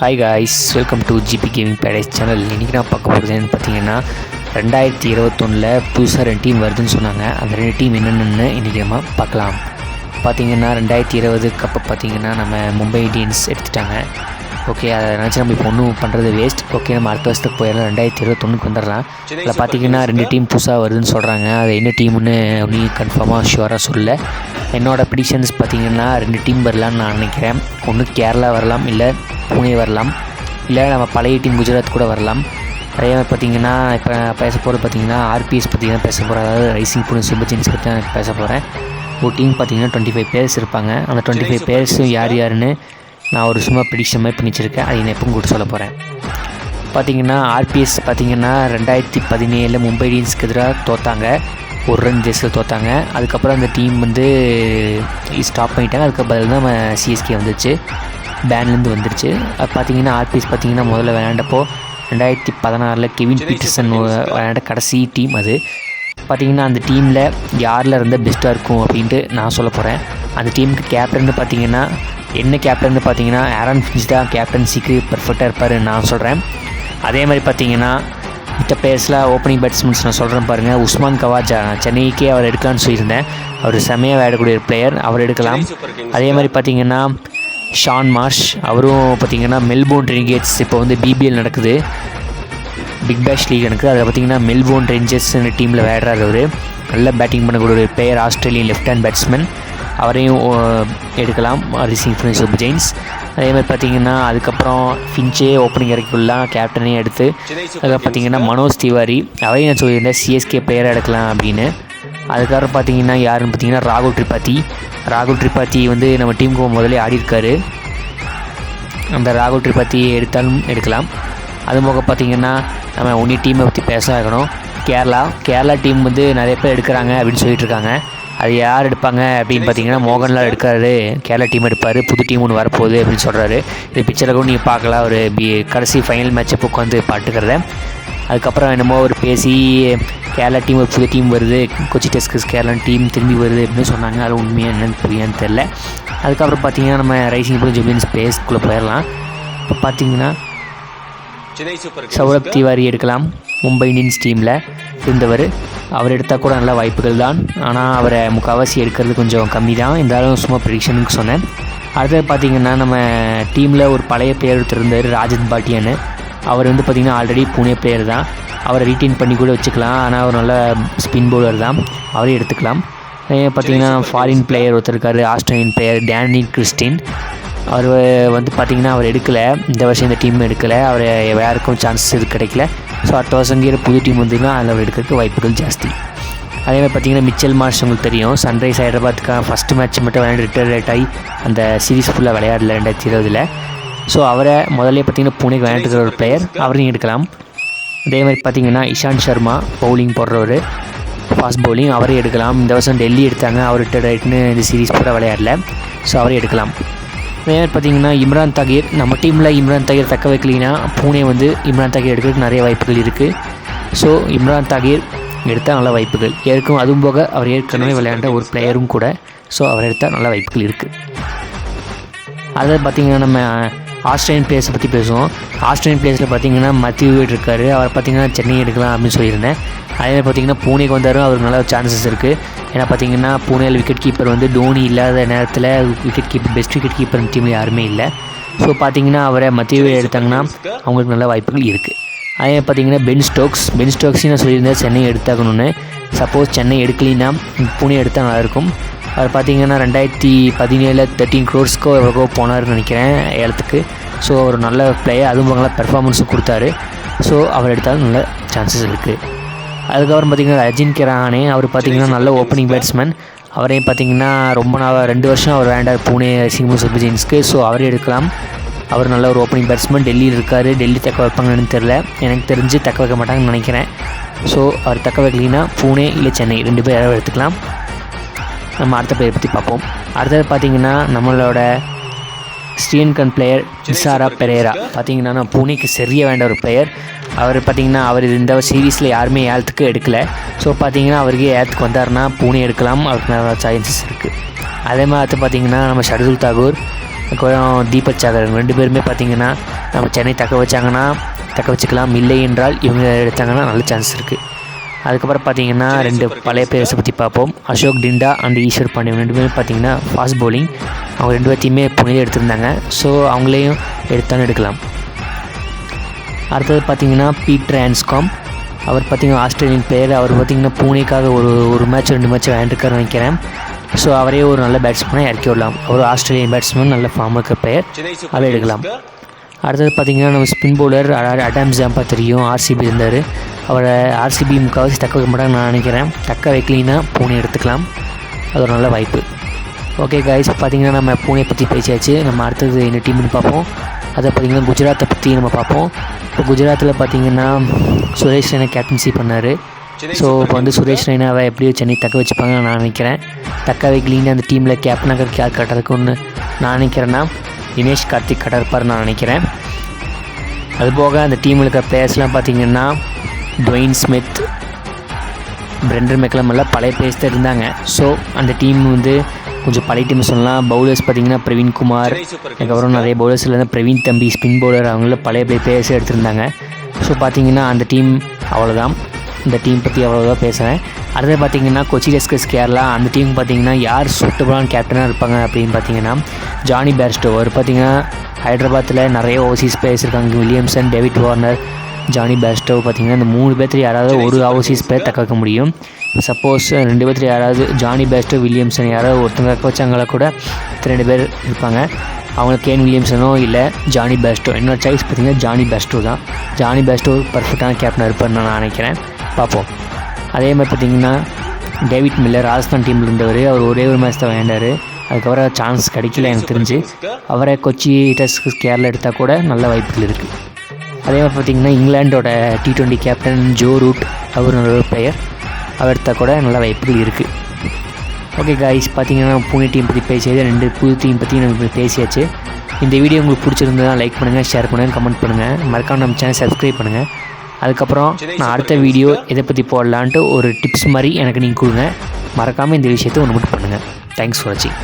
Hi guys, welcome to GB gaming paradise channel. இன்றைக்கி நான் பார்க்க போகிறதுன்னு பார்த்தீங்கன்னா 2021 புதுசாக 2 டீம் வருதுன்னு சொன்னாங்க. அந்த 2 டீம் என்னென்னு இன்றைக்கி நம்ம பார்க்கலாம். பார்த்திங்கன்னா 2020 கப்பை பார்த்திங்கன்னா நம்ம மும்பை இந்தியன்ஸ் எடுத்துட்டாங்க. ஓகே, அதை நினச்சி நம்ம இப்போ ஒன்றும் பண்ணுறது வேஸ்ட். ஓகே, நம்ம அடுத்த வருஷத்துக்கு போயிடலாம். 2021 வந்துடலாம். அதில் பார்த்திங்கன்னா 2 டீம் புதுசாக வருதுன்னு சொல்கிறாங்க. அது என்ன டீம்னு நீ கன்ஃபார்மாக ஷுவராக சொல்ல. என்னோடய ப்ரிடிக்ஷன்ஸ் பார்த்திங்கன்னா 2 டீம் வரலான்னு நான் நினைக்கிறேன். ஒன்று கேரளா வரலாம், இல்லை புனே வரலாம், இல்லை நம்ம பழைய டீம் குஜராத் கூட வரலாம். அதே மாதிரி பார்த்திங்கன்னா இப்போ பேச போகிறது பார்த்திங்கன்னா ஆர்பிஎஸ் பார்த்திங்கன்னா பேச போகிறேன். அதாவது ரைசிங் புனே சூப்பர் ஜெயின்ஸ் பற்றி நான் பேச போகிறேன். ஒரு டீம் பார்த்திங்கன்னா 25 பேர்ஸ் இருப்பாங்க. அந்த 25 பேர்ஸும் யாருன்னு நான் ஒரு சும்மா ப்ரிடிக்ஷன் மாதிரி பண்ணிச்சிருக்கேன். அது நான் எப்பவும் கூட சொல்ல போகிறேன். பார்த்திங்கன்னா ஆர்பிஎஸ் பார்த்திங்கன்னா 2017 மும்பை இந்தியன்ஸ்க்கு எதிராக தோற்றாங்க. ஒரு ரன் ஜெஸ்ஸில் தோற்றாங்க. அதுக்கப்புறம் அந்த டீம் ஸ்டாப் பண்ணிட்டாங்க. அதுக்கு பதில் தான் நம்ம சிஎஸ்கே வந்துச்சு, பேன்லேருந்து வந்துருச்சு. அது பார்த்திங்கன்னா ஆர்பிஎஸ் பார்த்திங்கன்னா முதல்ல விளையாண்டப்போ 2016 கெவின் பீட்டர்சன் விளையாண்ட கடைசி டீம். அது பார்த்திங்கன்னா அந்த டீமில் யாரில் இருந்தால் பெஸ்ட்டாக இருக்கும் அப்படின்ட்டு நான் சொல்ல போகிறேன். அந்த டீமுக்கு கேப்டன் பார்த்திங்கன்னா கேப்டன் பார்த்திங்கன்னா ஆரன் ஃபின்ச் தான் கேப்டன்சிக்கு பர்ஃபெக்டாக இருப்பார் நான் சொல்கிறேன். அதே மாதிரி பார்த்திங்கன்னா மித்த பிளேயர்ஸில் ஓப்பனிங் பேட்ஸ்மென்ஸ் நான் சொல்கிறேன் பாருங்கள். உஸ்மான் கவாஜா, நான் சென்னைக்கே அவர் எடுக்கலான்னு சொல்லியிருந்தேன். அவர் செம்மையாக விளையாடக்கூடிய ஒரு பிளேயர், அவர் எடுக்கலாம். அதே மாதிரி பார்த்திங்கன்னா ஷான் மார்ஷ், அவரும் பார்த்திங்கன்னா மெல்போர்ன் ரெனிகேட்ஸ் இப்போ பிபிஎல் நடக்குது, பிக் பேஷ் லீக் நடக்குது. அதில் பார்த்திங்கன்னா மெல்போர்ன் ரேஞ்சர்ஸ் டீமில் விளையாடுறாரு. அவர் நல்ல பேட்டிங் பண்ணக்கூடிய ஒரு player, Australian left hand batsman. அவரையும் எடுக்கலாம் ரைசிங் புனே சூப்பர் ஜெயின்ஸ். அதே மாதிரி பார்த்திங்கன்னா அதுக்கப்புறம் ஃபின்ச்சே ஓப்பனிங் இறக்கிக்கலாம், கேப்டனையும் எடுத்து. அதில் பார்த்திங்கன்னா மனோஜ் திவாரி, அவரையும் நான் சொல்லியிருந்தேன் சிஎஸ்கே பிளேயராக எடுக்கலாம் அப்படின்னு. அதுக்கப்புறம் பார்த்திங்கன்னா யாருன்னு பார்த்திங்கன்னா ராகுல் திரிபாத்தி நம்ம டீமுக்கு முதலே ஆடிருக்காரு. அந்த ராகுல் திரிபாத்தி எடுத்தாலும் எடுக்கலாம். அது போக பார்த்திங்கன்னா நம்ம ஒன்றி டீமை பற்றி பேச ஆகணும். கேரளா டீம் நிறைய பேர் எடுக்கிறாங்க அப்படின்னு சொல்லிட்டு இருக்காங்க. அது யார் எடுப்பாங்க அப்படின்னு பார்த்தீங்கன்னா மோகன்லால் எடுக்காரு, கேரளா டீம் எடுப்பார், புது டீம் ஒன்று வரப்போகுது அப்படின்னு சொல்கிறாரு. இது பிக்சரில் கூட நீங்கள் பார்க்கலாம். ஒரு கடைசி ஃபைனல் மேட்சை உட்காந்து பாட்டுக்கிறத. அதுக்கப்புறம் என்னமோ ஒரு பேசி கேரளா டீம் ஒரு புது டீம் வருது, கொச்சி டெஸ்கர்ஸ் கேரளா டீம் திரும்பி வருது அப்படின்னு சொன்னாங்க. அது உண்மையாக என்னன்னு புரியான்னு தெரில. அதுக்கப்புறம் பார்த்திங்கன்னா நம்ம ரைசிங் புனே ஜெயின்ஸ் ஸ்பேஸ்க்குள்ளே போயிடலாம். இப்போ பார்த்திங்கன்னா சௌரப் திவாரி எடுக்கலாம். மும்பை இந்தியன்ஸ் டீமில் இருந்தவர், அவர் எடுத்தால் கூட நல்ல வாய்ப்புகள் தான். ஆனால் அவரை முக்கால்வாசி எடுக்கிறது கொஞ்சம் கம்மி தான். இருந்தாலும் சும்மா ப்ரிடிக்ஷனுக்கு சொன்னேன். அடுத்தது பார்த்திங்கன்னா நம்ம டீமில் ஒரு பழைய பிளேயர் ஒருத்தர் இருந்தார், ராஜன் பாட்டியான்னு. அவர் பார்த்திங்கன்னா ஆல்ரெடி புனே பிளேயர் தான். அவரை ரீட்டைன் பண்ணி கூட வச்சுக்கலாம். ஆனால் அவர் நல்ல ஸ்பின் பவுலர் தான், அவரே எடுத்துக்கலாம். பார்த்திங்கன்னா ஃபாரின் பிளேயர் ஒருத்தர் இருக்கார், ஆஸ்திரேலியன் பிளேயர் டேனி கிறிஸ்டின். அவர் பார்த்திங்கன்னா அவர் எடுக்கலை, இந்த வருஷம் இந்த டீம் எடுக்கலை. அவர் யாருக்கும் சான்சஸ் இது கிடைக்கல. ஸோ அடுத்த வருஷம் புது டீம் அதில் அவர் எடுக்கிறதுக்கு வாய்ப்புகள் ஜாஸ்தி. அதே மாதிரி பார்த்திங்கன்னா மிச்சல் மார்ஷ் உங்களுக்கு தெரியும், சன்ரைஸ் ஹைதராபாத்துக்காக ஃபஸ்ட்டு மேட்ச் மட்டும் விளையாண்டு ரிட்டையர்ட் ஆகி அந்த சீரீஸ் ஃபுல்லாக விளையாடல 2020. ஸோ அவரை முதல்ல பார்த்திங்கன்னா புனேக்கு விளையாண்டுக்கிற ஒரு பிளேயர், அவரையும் எடுக்கலாம். அதே மாதிரி பார்த்திங்கன்னா இஷாந்த் சர்மா பவுலிங் போடுறவர், ஃபாஸ்ட் பவுலிங், அவரே எடுக்கலாம். இந்த வருஷம் டெல்லி எடுத்தாங்க, அவர் ரிட்டையர்ட் ஆகிட்டுன்னு இந்த சீரீஸ் பூரா விளையாடல. ஸோ அவரே எடுக்கலாம். அதே மாதிரி பார்த்திங்கன்னா இம்ரான் தாகிர், நம்ம டீமில் இம்ரான் தாகிர் தக்க வைக்கலிங்கன்னா புனே இம்ரான் தாகிர் எடுக்கிறதுக்கு நிறைய வாய்ப்புகள் இருக்குது. ஸோ இம்ரான் தாகிர் எடுத்தால் நல்ல வாய்ப்புகள் இருக்கும். அதுவும் போக அவர் ஏற்கனவே விளையாண்ட ஒரு பிளேயரும் கூட. ஸோ அவர் எடுத்தால் நல்ல வாய்ப்புகள் இருக்குது. அதை பார்த்திங்கன்னா நம்ம ஆஸ்திரேலியன் பிளேயர்ஸை பற்றி பேசுவோம். ஆஸ்திரேலியன் பிளேயர்ஸில் பார்த்திங்கன்னா மத்தியூ இருக்கார். அவர் பார்த்திங்கன்னா சென்னை எடுக்கலாம் அப்படின்னு சொல்லியிருந்தேன். அதே மாதிரி பார்த்திங்கன்னா புனேக்கு வந்தாரும் அவருக்கு நல்ல சான்சஸ் இருக்குது. ஏன்னா பார்த்திங்கன்னா புனேயில் விக்கெட் கீப்பர் டோனி இல்லாத நேரத்தில் பெஸ்ட் விக்கெட் கீப்பர் டீமில் யாருமே இல்லை. ஸோ பார்த்திங்கன்னா அவரை மத்தியூ எடுத்தாங்கன்னா அவங்களுக்கு நல்ல வாய்ப்புகள் இருக்குது. அதே பார்த்திங்கன்னா பென் ஸ்டோக்ஸையும் நான் சொல்லியிருந்தேன் சென்னை எடுத்தாகணும்னு. சப்போஸ் சென்னை எடுக்கலின்னா புனே எடுத்தால் நல்லாயிருக்கும். அவர் பார்த்திங்கன்னா 2017 13 crores எவ்வளோ போனார்னு நினைக்கிறேன் ஏலத்துக்கு. ஸோ ஒரு நல்ல பிளேயர், அதுவும் நல்ல பெர்ஃபார்மன்ஸும் கொடுத்தாரு. ஸோ அவர் எடுத்தாலும் நல்ல சான்சஸ் இருக்குது. அதுக்கப்புறம் பார்த்திங்கன்னா அஜின்க்ய ரஹானே, அவர் பார்த்திங்கன்னா நல்ல ஓப்பனிங் பேட்ஸ்மேன். அவரையும் பார்த்திங்கன்னா ரொம்ப நாள் 2 வருஷம் அவர் விளையாண்டார் புனே ரைசிங் புனே சூப்பர் ஜெயின்ஸ்க்கு. ஸோ அவரே எடுக்கலாம். அவர் நல்ல ஒரு ஓப்பனிங் பேட்ஸ்மேன், டெல்லியில் இருக்கார். டெல்லி தக்க வைப்பாங்கன்னு தெரில, எனக்கு தெரிஞ்சு தக்க வைக்க மாட்டாங்கன்னு நினைக்கிறேன். ஸோ அவர் தக்க வைக்கலிங்கன்னா புனே இல்லை சென்னை 2 பேர் யாராவது எடுத்துக்கலாம். நம்ம அடுத்த பிளேயர் பற்றி பார்ப்போம். அடுத்தது பார்த்திங்கன்னா நம்மளோட ஸ்ரீலங்கன் பிளேயர் திசாரா பெரேரா. பார்த்திங்கன்னா நான் புனேக்கு சரியாக வேண்ட ஒரு பிளேயர். அவர் பார்த்திங்கன்னா அவர் இந்த சீரீஸில் யாருமே ஏலத்துக்கு எடுக்கலை. ஸோ பார்த்திங்கன்னா அவருக்கு ஏலத்துக்கு வந்தார்னா புனே எடுக்கலாம், அவருக்கு நிறைய சான்சஸ் இருக்குது. அதே மாதிரி பார்த்திங்கன்னா நம்ம ஷர்துல் தாக்கூர், அதுக்கப்புறம் தீபக் சாகர் 2 பேருமே பார்த்திங்கன்னா நம்ம சென்னை தக்க வச்சுக்கலாம், இல்லை என்றால் இவங்க எடுத்தாங்கன்னா நல்ல சான்ஸ் இருக்குது. அதுக்கப்புறம் பார்த்திங்கன்னா 2 பழைய பிளேயர்ஸை பற்றி பார்ப்போம். அசோக் டிண்டா அண்ட் ஈஸ்வர் பாண்டியன் 2 பேரும் பார்த்திங்கன்னா ஃபாஸ்ட் பவுலிங். அவங்க 2 பேர்த்தையுமே புனேயில் எடுத்திருந்தாங்க. ஸோ அவங்களையும் எடுக்கலாம். அடுத்தது பார்த்திங்கன்னா பீட்டர் ஹான்ஸ்காம். அவர் பார்த்திங்கன்னா ஆஸ்திரேலியன் பிளேயர். அவர் பார்த்திங்கன்னா பூனேக்காக ஒரு மேட்ச் 2 மேட்ச் விளையாண்டுருக்காருன்னு நினைக்கிறேன். ஸோ அவரே ஒரு நல்ல பேட்ஸ்மேனாக இறக்கி விடலாம். அவர் ஆஸ்திரேலியன் பேட்ஸ்மேன், நல்ல ஃபார்ம் இருக்க பிளேயர், அதை எடுக்கலாம். அடுத்தது பார்த்திங்கன்னா நம்ம ஸ்பின் பவுலர் அடாம் ஜாம்பா தெரியும், ஆர்சிபி இருந்தார். அவரை ஆர்சிபி முக்கால்வாசி தக்க வைக்க மாட்டாங்க நான் நினைக்கிறேன். தக்க வைக்கலின்னா பூனே எடுத்துக்கலாம், அது ஒரு நல்ல வாய்ப்பு. ஓகே கைஸ், பார்த்திங்கன்னா நம்ம பூனே பற்றி பேசியாச்சு. நம்ம அடுத்தது என்ன டீம்னு பார்ப்போம். அதை பார்த்திங்கன்னா குஜராத்தை பற்றி நம்ம பார்ப்போம். இப்போ குஜராத்தில் பார்த்திங்கன்னா சுரேஷ் ரெய்னா கேப்டன்சி பண்ணார். ஸோ இப்போ வந்து சுரேஷ் ரெய்னாவை எப்படியோ சென்னை தக்க வச்சுப்பாங்கன்னு நான் நினைக்கிறேன். தக்க வைக்கலின்னு அந்த டீமில் கேப்டனாக யார் கரெக்டாக இருக்குன்னு நான் நினைக்கிறேன்னா தினேஷ் கார்த்திக் கரெக்டாக இருப்பார் நான் நினைக்கிறேன். அதுபோக அந்த டீமில் இருக்கிற பிளேயர்ஸ்லாம் பார்த்திங்கன்னா டுவைன் ஸ்மித், பிரெண்டன் மெக்கலம் எல்லாம் பழைய பிளேயர்ஸ் தான் இருந்தாங்க. ஸோ அந்த டீம் வந்து கொஞ்சம் பழைய டீம் சொல்லலாம். பவுலர்ஸ் பார்த்திங்கன்னா பிரவீன் குமார், அதுக்கப்புறம் நிறைய பவுலர்ஸில் இருந்தால் பிரவீன் தம்பி ஸ்பின் பவுலர், அவங்கள பழைய பிளேயர்ஸே எடுத்திருந்தாங்க. ஸோ பார்த்திங்கன்னா அந்த டீம் அவ்வளோதான். இந்த டீம் பற்றி அவ்வளோதான் பேசுகிறேன். அடுத்து பார்த்திங்கன்னா கொச்சி டஸ்கஸ் கேரளா. அந்த டீம் பார்த்திங்கன்னா யார் சூட்டபுளான கேப்டனாக இருப்பாங்க அப்படின்னு பார்த்திங்கன்னா ஜானி பேர்ஸ்டோ. அவர் பார்த்திங்கன்னா ஹைதராபாத்தில் நிறைய ஓவர்சீஸ் பிளேயர்ஸ் இருக்காங்க. Williamson, David Warner, Jonny Bairstow. பார்த்திங்கன்னா இந்த 3 பேர்த்துல யாராவது ஒரு ஓவர்சீஸ் பிளேயர் தக்க வைக்க முடியும். சப்போஸ் 2 பேர்த்துல யாராவது ஜானி பேர்ஸ்டோ, வில்லியம்சன் யாராவது ஒருத்தங்க தக்க வச்சாங்களா கூட 2 பேர் இருப்பாங்க. அவங்களுக்கு கேன் வில்லியம்சனோ இல்லை ஜானி பேர்ஸ்டோ. என்னோட சாய்ஸ் பார்த்திங்கன்னா ஜானி பேர்ஸ்டோ தான். ஜானி பேர்ஸ்டோ பர்ஃபெக்டான கேப்டனாக இருப்பார்னு நான் நினைக்கிறேன். பார்ப்போம். அதே மாதிரி பார்த்திங்கன்னா டேவிட் மில்லர் ராஜஸ்தான் டீமில் இருந்தவர். அவர் ஒரே ஒரு மேட்ச் தான் விளையாண்டார். அதுக்கப்புறம் சான்ஸ் கிடைக்கல எனக்கு தெரிஞ்சு. அவரை கொச்சி டஸ்கஸ் கேரளா எடுத்தால் கூட நல்ல வாய்ப்புகள் இருக்குது. அதே மாதிரி பார்த்திங்கன்னா இங்கிலாண்டோட T20 கேப்டன் ஜோ ரூட், அவர் நல்ல ஒரு பிளேயர், அவர் எடுத்தால் கூட நல்ல வாய்ப்புகள் இருக்குது. ஓகே காய்ஸ், பார்த்திங்கன்னா பூனே டீம் பற்றி பேசியது, 2 புது டீம் பற்றி நம்ம பேசியாச்சு. இந்த வீடியோ உங்களுக்கு பிடிச்சிருந்தா லைக் பண்ணுங்கள், ஷேர் பண்ணுங்கள், கமெண்ட் பண்ணுங்கள். மறக்காம நம்ம சேனல் சப்ஸ்கிரைப் பண்ணுங்கள். அதுக்கப்புறம் நான் அடுத்த வீடியோ எதை பற்றி போடலான்ட்டு ஒரு டிப்ஸ் மாதிரி எனக்கு நீங்கள் கொடுங்க. மறக்காமல் இந்த விஷயத்தை ஒன்று மட்டும் பண்ணுங்கள். தேங்க்ஸ் ஃபார் வாட்சிங்.